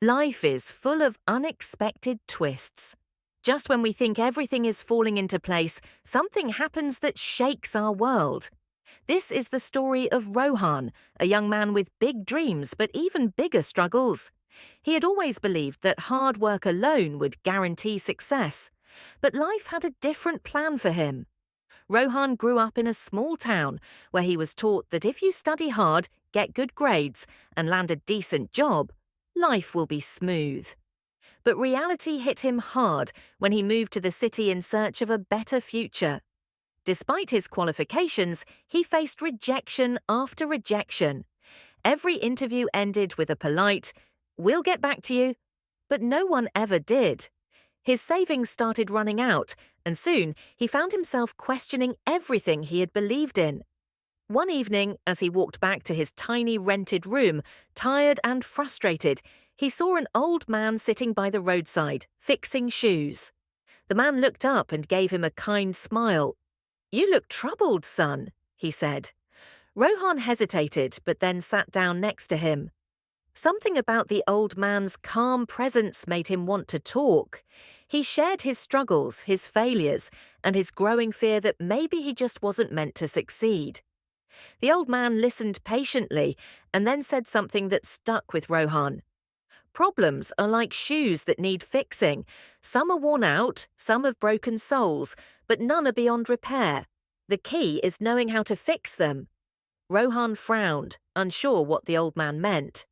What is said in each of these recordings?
Life is full of unexpected twists. Just when we think everything is falling into place, something happens that shakes our world. This is the story of Rohan, a young man with big dreams but even bigger struggles. He had always believed that hard work alone would guarantee success. But life had a different plan for him. Rohan grew up in a small town where he was taught that if you study hard, get good grades, and land a decent job, life will be smooth. But reality hit him hard when he moved to the city in search of a better future. Despite his qualifications, he faced rejection after rejection. Every interview ended with a polite, "We'll get back to you," but no one ever did. His savings started running out, and soon he found himself questioning everything he had believed in. One evening, as he walked back to his tiny rented room, tired and frustrated, he saw an old man sitting by the roadside, fixing shoes. The man looked up and gave him a kind smile. "You look troubled, son," he said. Rohan hesitated, but then sat down next to him. Something about the old man's calm presence made him want to talk. He shared his struggles, his failures, and his growing fear that maybe he just wasn't meant to succeed. The old man listened patiently and then said something that stuck with Rohan. "Problems are like shoes that need fixing. Some are worn out, some have broken soles, but none are beyond repair. The key is knowing how to fix them." Rohan frowned, unsure what the old man meant.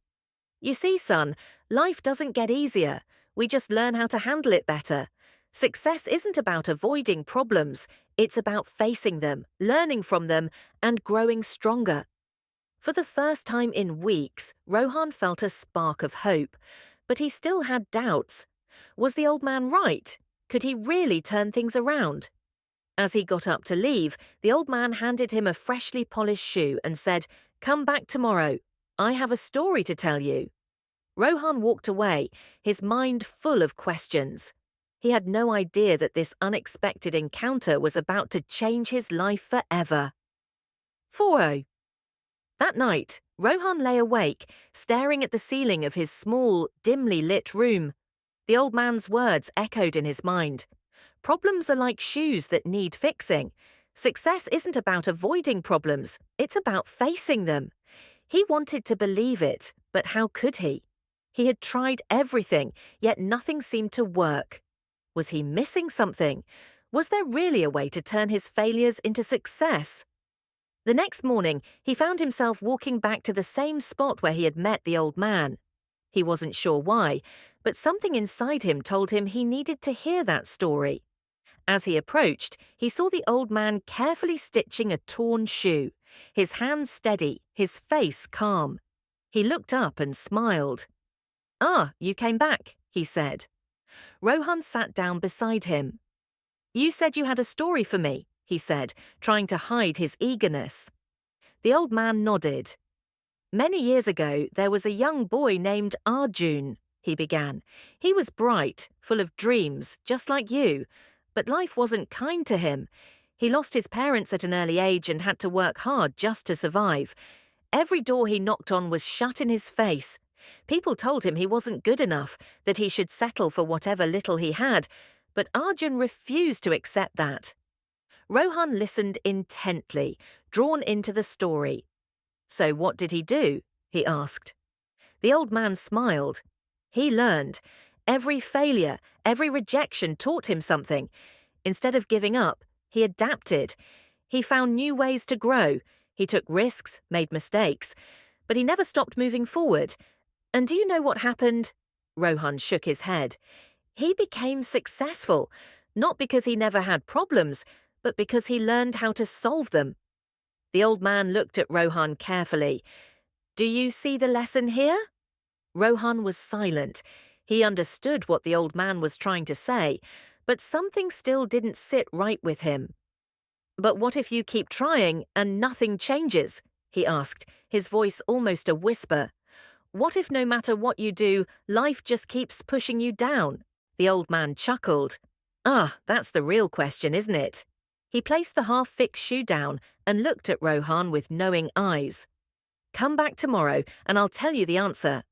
"You see, son, life doesn't get easier. We just learn how to handle it better. Success isn't about avoiding problems. It's about facing them, learning from them, and growing stronger." For the first time in weeks, Rohan felt a spark of hope, but he still had doubts. Was the old man right? Could he really turn things around? As he got up to leave, the old man handed him a freshly polished shoe and said, "Come back tomorrow. I have a story to tell you." Rohan walked away, his mind full of questions. He had no idea that this unexpected encounter was about to change his life forever. 4. That night, Rohan lay awake, staring at the ceiling of his small, dimly lit room. The old man's words echoed in his mind. Problems are like shoes that need fixing. Success isn't about avoiding problems, it's about facing them. He wanted to believe it, but how could he? He had tried everything, yet nothing seemed to work. Was he missing something? Was there really a way to turn his failures into success? The next morning, he found himself walking back to the same spot where he had met the old man. He wasn't sure why, but something inside him told him he needed to hear that story. As he approached, he saw the old man carefully stitching a torn shoe, his hands steady, his face calm. He looked up and smiled. "Ah, you came back," he said. Rohan sat down beside him. "You said you had a story for me," he said, trying to hide his eagerness. The old man nodded. "Many years ago, there was a young boy named Arjun," he began. "He was bright, full of dreams, just like you, but life wasn't kind to him. He lost his parents at an early age and had to work hard just to survive. Every door he knocked on was shut in his face. People told him he wasn't good enough, that he should settle for whatever little he had, but Arjun refused to accept that." Rohan listened intently, drawn into the story. "So what did he do?" he asked. The old man smiled. He learned. Every failure, every rejection taught him something. Instead of giving up, he adapted. He found new ways to grow. He took risks, made mistakes, but he never stopped moving forward. And do you know what happened? Rohan shook his head. He became successful, not because he never had problems, but because he learned how to solve them. The old man looked at Rohan carefully. "Do you see the lesson here?" Rohan was silent. He understood what the old man was trying to say, but something still didn't sit right with him. "But what if you keep trying and nothing changes?" he asked, his voice almost a whisper. "What if no matter what you do, life just keeps pushing you down?" The old man chuckled. "Ah, that's the real question, isn't it?" He placed the half-fixed shoe down and looked at Rohan with knowing eyes. "Come back tomorrow and I'll tell you the answer."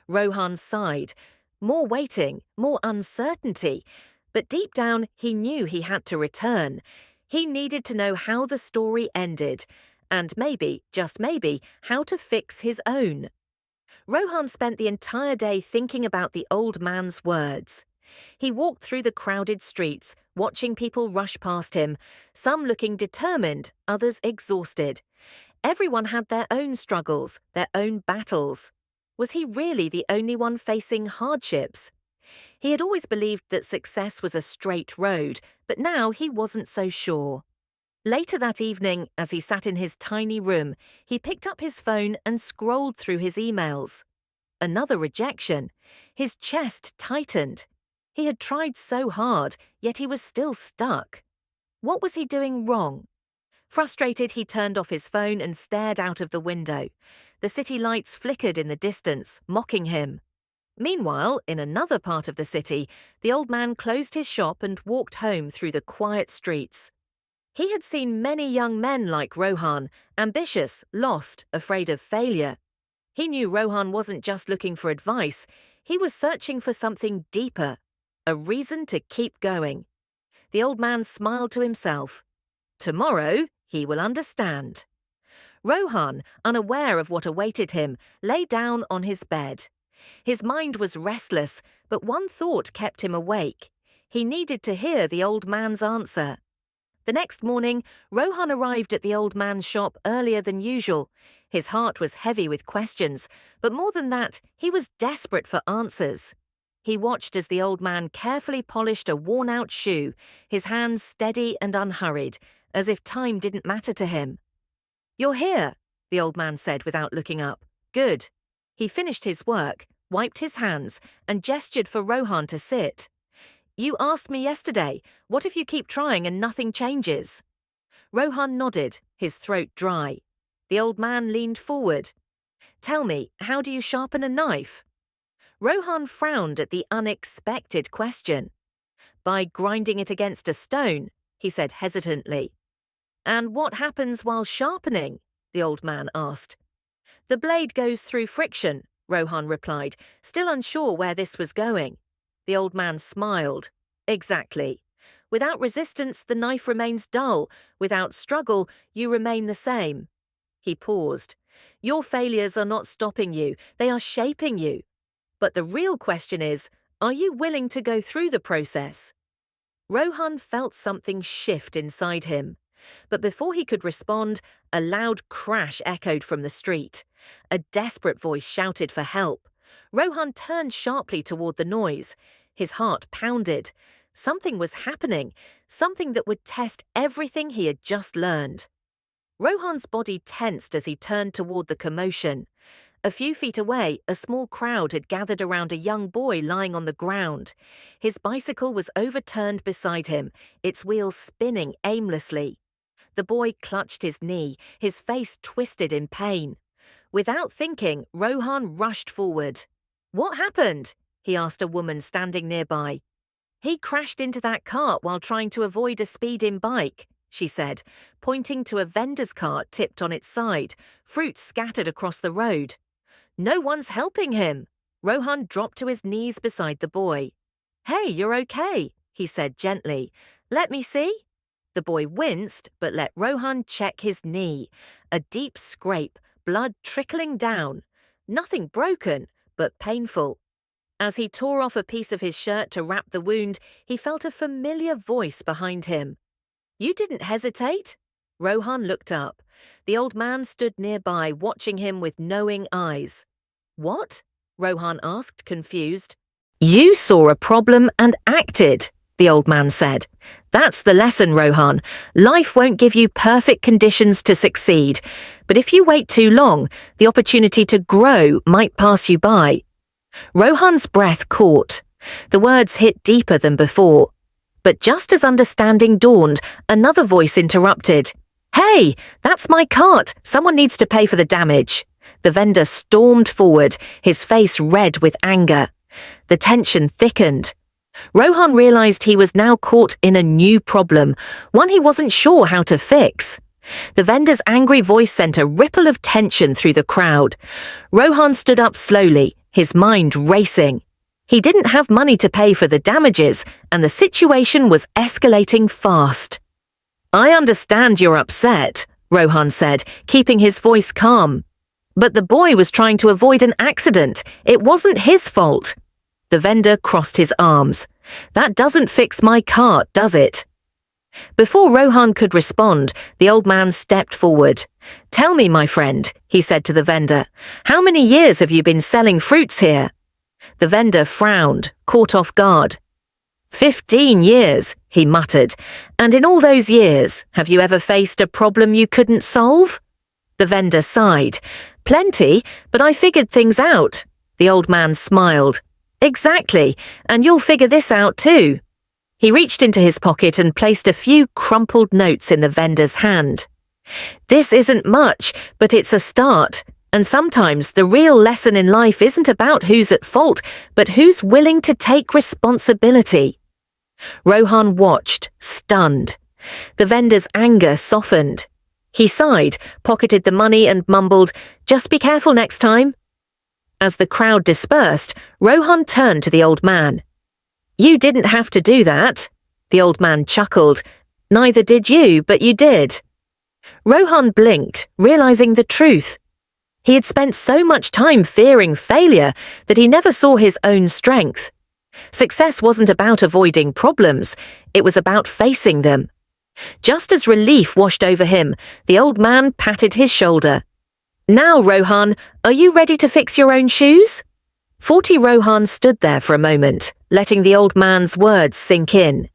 Rohan sighed. More waiting, more uncertainty. But deep down, he knew he had to return. He needed to know how the story ended, and maybe, just maybe, how to fix his own. Rohan spent the entire day thinking about the old man's words. He walked through the crowded streets, watching people rush past him, some looking determined, others exhausted. Everyone had their own struggles, their own battles. Was he really the only one facing hardships? He had always believed that success was a straight road, but now he wasn't so sure. Later that evening, as he sat in his tiny room, he picked up his phone and scrolled through his emails. Another rejection. His chest tightened. He had tried so hard, yet he was still stuck. What was he doing wrong? Frustrated, he turned off his phone and stared out of the window. The city lights flickered in the distance, mocking him. Meanwhile, in another part of the city, the old man closed his shop and walked home through the quiet streets. He had seen many young men like Rohan, ambitious, lost, afraid of failure. He knew Rohan wasn't just looking for advice, he was searching for something deeper, a reason to keep going. The old man smiled to himself. Tomorrow, he will understand. Rohan, unaware of what awaited him, lay down on his bed. His mind was restless, but one thought kept him awake. He needed to hear the old man's answer. The next morning, Rohan arrived at the old man's shop earlier than usual. His heart was heavy with questions, but more than that, he was desperate for answers. He watched as the old man carefully polished a worn-out shoe, his hands steady and unhurried, as if time didn't matter to him. "You're here," the old man said without looking up. "Good." He finished his work, wiped his hands, and gestured for Rohan to sit. "You asked me yesterday, what if you keep trying and nothing changes?" Rohan nodded, his throat dry. The old man leaned forward. "Tell me, how do you sharpen a knife?" Rohan frowned at the unexpected question. "By grinding it against a stone," he said hesitantly. "And what happens while sharpening?" the old man asked. "The blade goes through friction," Rohan replied, still unsure where this was going. The old man smiled. "Exactly. Without resistance, the knife remains dull. Without struggle, you remain the same." He paused. "Your failures are not stopping you, they are shaping you. But the real question is, are you willing to go through the process?" Rohan felt something shift inside him. But before he could respond, a loud crash echoed from the street. A desperate voice shouted for help. Rohan turned sharply toward the noise. His heart pounded. Something was happening, something that would test everything he had just learned. Rohan's body tensed as he turned toward the commotion. A few feet away, a small crowd had gathered around a young boy lying on the ground. His bicycle was overturned beside him, its wheels spinning aimlessly. The boy clutched his knee, his face twisted in pain. Without thinking, Rohan rushed forward. "What happened?" he asked a woman standing nearby. "He crashed into that cart while trying to avoid a speeding bike," she said, pointing to a vendor's cart tipped on its side, fruit scattered across the road. "No one's helping him." Rohan dropped to his knees beside the boy. "Hey, you're okay," he said gently. "Let me see." The boy winced, but let Rohan check his knee. A deep scrape, blood trickling down. Nothing broken, but painful. As he tore off a piece of his shirt to wrap the wound, he felt a familiar voice behind him. "You didn't hesitate?" Rohan looked up. The old man stood nearby, watching him with knowing eyes. "What?" Rohan asked, confused. "You saw a problem and acted," the old man said. "That's the lesson, Rohan. Life won't give you perfect conditions to succeed, but if you wait too long, the opportunity to grow might pass you by." Rohan's breath caught. The words hit deeper than before. But just as understanding dawned, another voice interrupted. "Hey, that's my cart. Someone needs to pay for the damage." The vendor stormed forward, his face red with anger. The tension thickened. Rohan realized he was now caught in a new problem, one he wasn't sure how to fix. The vendor's angry voice sent a ripple of tension through the crowd. Rohan stood up slowly, his mind racing. He didn't have money to pay for the damages, and the situation was escalating fast. "I understand you're upset," Rohan said, keeping his voice calm. "But the boy was trying to avoid an accident. It wasn't his fault." The vendor crossed his arms. "That doesn't fix my cart, does it?" Before Rohan could respond, the old man stepped forward. "Tell me, my friend," he said to the vendor, "how many years have you been selling fruits here?" The vendor frowned, caught off guard. 15 years, he muttered. "And in all those years, have you ever faced a problem you couldn't solve?" The vendor sighed. "Plenty, but I figured things out." The old man smiled. "Exactly, and you'll figure this out too." He reached into his pocket and placed a few crumpled notes in the vendor's hand. "This isn't much, but it's a start. And sometimes the real lesson in life isn't about who's at fault, but who's willing to take responsibility." Rohan watched, stunned. The vendor's anger softened. He sighed, pocketed the money and mumbled, "Just be careful next time." As the crowd dispersed, Rohan turned to the old man. "You didn't have to do that." The old man chuckled. "Neither did you, but you did." Rohan blinked, realizing the truth. He had spent so much time fearing failure that he never saw his own strength. Success wasn't about avoiding problems, it was about facing them. Just as relief washed over him, the old man patted his shoulder. "Now, Rohan, are you ready to fix your own shoes?" 40 Rohan stood there for a moment, letting the old man's words sink in.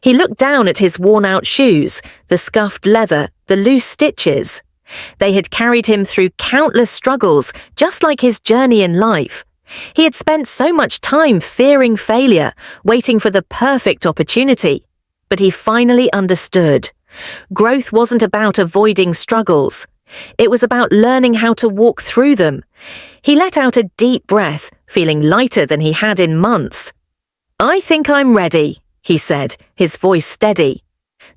He looked down at his worn-out shoes, the scuffed leather, the loose stitches. They had carried him through countless struggles, just like his journey in life. He had spent so much time fearing failure, waiting for the perfect opportunity. But he finally understood. Growth wasn't about avoiding struggles. It was about learning how to walk through them. He let out a deep breath, feeling lighter than he had in months. "I think I'm ready," he said, his voice steady.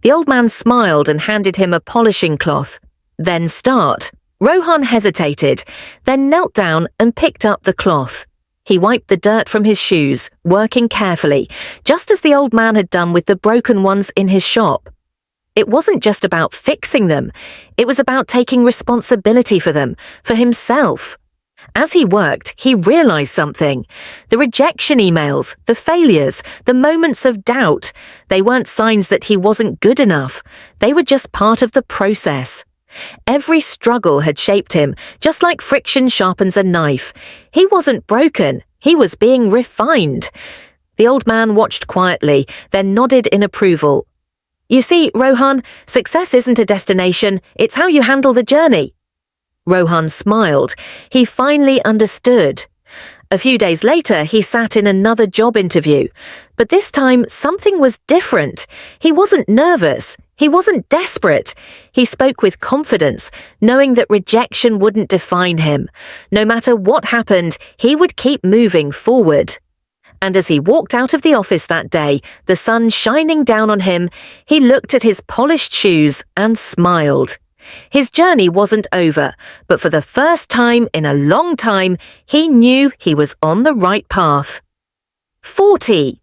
The old man smiled and handed him a polishing cloth. "Then start." Rohan hesitated, then knelt down and picked up the cloth. He wiped the dirt from his shoes, working carefully, just as the old man had done with the broken ones in his shop. It wasn't just about fixing them, it was about taking responsibility for them, for himself. As he worked, he realized something. The rejection emails, the failures, the moments of doubt, they weren't signs that he wasn't good enough. They were just part of the process. Every struggle had shaped him, just like friction sharpens a knife. He wasn't broken, he was being refined. The old man watched quietly, then nodded in approval. "You see, Rohan, success isn't a destination, it's how you handle the journey." Rohan smiled. He finally understood. A few days later, he sat in another job interview. But this time, something was different. He wasn't nervous. He wasn't desperate. He spoke with confidence, knowing that rejection wouldn't define him. No matter what happened, he would keep moving forward. And as he walked out of the office that day, the sun shining down on him, he looked at his polished shoes and smiled. His journey wasn't over, but for the first time in a long time, he knew he was on the right path. 40.